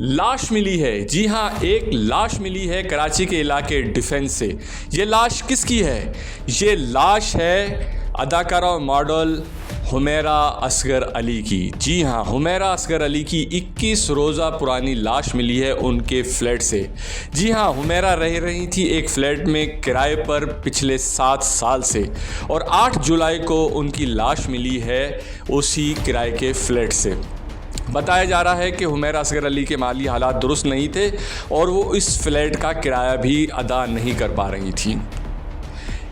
लाश मिली है। जी हाँ, एक लाश मिली है कराची के इलाके डिफेंस से। ये लाश किसकी है? ये लाश है अदाकारा और मॉडल हुमैरा असगर अली की। जी हाँ, हुमैरा असगर अली की 21 रोज़ा पुरानी लाश मिली है उनके फ्लैट से। जी हाँ, हुमैरा रह रही थी एक फ्लैट में किराए पर पिछले 7 साल से, और 8 जुलाई को उनकी लाश मिली है उसी किराए के फ्लैट से। बताया जा रहा है कि हुमैरा असगर अली के माली हालात दुरुस्त नहीं थे और वो इस फ्लैट का किराया भी अदा नहीं कर पा रही थी।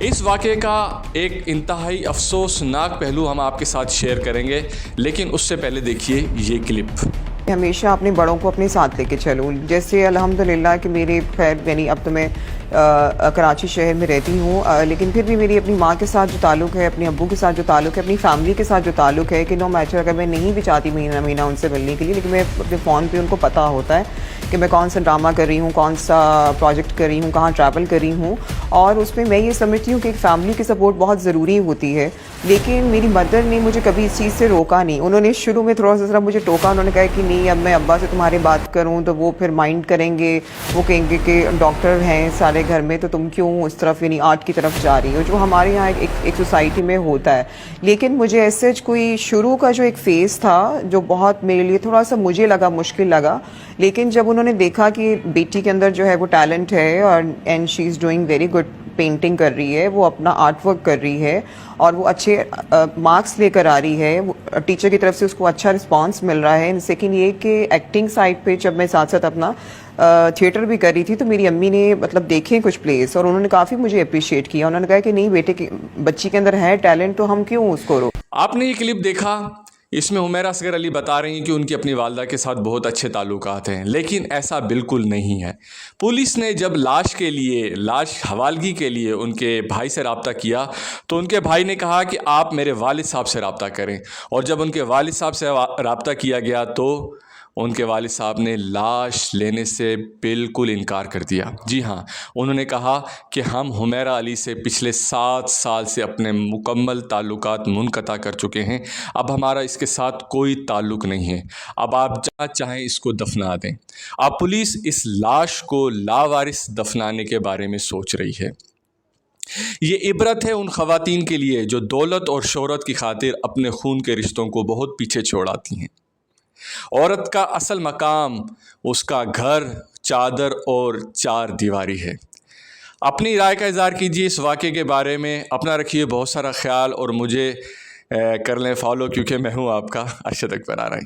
इस वाक़े का एक इंतहाई अफसोसनाक पहलू हम आपके साथ शेयर करेंगे, लेकिन उससे पहले देखिए ये क्लिप। हमेशा अपने बड़ों को अपने साथ लेके चलूँ। जैसे अल्हम्दुलिल्लाह कि मेरे खैर यानी अब तो मैं कराची शहर में रहती हूँ, लेकिन फिर भी मेरी अपनी माँ के साथ जो ताल्लुक़ है, अपने अब्बू के साथ जो ताल्लुक़ है, अपनी फैमिली के साथ जो ताल्लुक़ है कि नो मैटर अगर मैं नहीं भी चाहती महीना महीना उनसे मिलने के लिए, लेकिन मैं अपने फ़ोन पे उनको पता होता है कि मैं कौन सा ड्रामा कर रही हूँ, कौन सा प्रोजेक्ट कर रही हूँ, कहाँ ट्रैवल कर रही हूँ। और उसमें मैं ये समझती हूँ कि एक फ़ैमिली की सपोर्ट बहुत ज़रूरी होती है। लेकिन मेरी मदर ने मुझे कभी इस चीज़ से रोका नहीं। उन्होंने शुरू में थोड़ा सा मुझे टोका। उन्होंने कहा कि नहीं, अब मैं अब्बा से तुम्हारी बात करूं तो वो फिर माइंड करेंगे, वो कहेंगे कि डॉक्टर हैं सारे घर में, तो तुम क्यों उस तरफ यानी आर्ट की तरफ जा रही हो, जो हमारे यहाँ एक सोसाइटी में होता है। लेकिन मुझे ऐसे कोई शुरू का जो एक फ़ेज़ था जो बहुत मेरे लिए थोड़ा सा मुझे लगा मुश्किल लगा, लेकिन जब उन्होंने देखा कि बेटी के अंदर जो है वो टैलेंट है और and she is doing very good, painting कर रही है, वो अपना आर्ट वर्क कर रही है और वो अच्छे मार्क्स लेकर आ रही है, टीचर की तरफ से उसको अच्छा रिस्पांस मिल रहा है। सेकेंड ये कि एक्टिंग साइड पे जब मैं साथ साथ अपना थिएटर भी कर रही थी तो मेरी अम्मी ने मतलब देखे कुछ प्लेस और उन्होंने काफ़ी मुझे अप्रिशिएट किया। उन्होंने कहा कि नहीं बेटे की बच्ची के अंदर है टैलेंट, तो हम क्यों उसको रोक। आपने ये क्लिप देखा, इसमें हुमैरा असगर अली बता रही हैं कि उनकी अपनी वालदा के साथ बहुत अच्छे ताल्लुकात हैं, लेकिन ऐसा बिल्कुल नहीं है। पुलिस ने जब लाश हवालगी के लिए उनके भाई से रब्ता किया तो उनके भाई ने कहा कि आप मेरे वालिद साहब से रब्ता करें, और जब उनके वालिद साहब से रब्ता किया गया तो उनके वालिद साहब ने लाश लेने से बिल्कुल इनकार कर दिया। जी हाँ, उन्होंने कहा कि हम हुमैरा अली से पिछले 7 साल से अपने मुकम्मल ताल्लुकात मुनक़ता कर चुके हैं, अब हमारा इसके साथ कोई ताल्लुक़ नहीं है, अब आप जहाँ चाहें इसको दफना दें। अब पुलिस इस लाश को लावारिस दफनाने के बारे में सोच रही है। ये इबरत है उन ख़वातीन के लिए जो दौलत और शोहरत की खातिर अपने खून के रिश्तों को बहुत पीछे छोड़ आती हैं। औरत का असल मकाम उसका घर, चादर और 4 दीवारी है। अपनी राय का इज़हार कीजिए इस वाक़े के बारे में। अपना रखिए बहुत सारा ख्याल और मुझे कर लें फॉलो, क्योंकि मैं हूँ आपका अरशद अकबर आरई।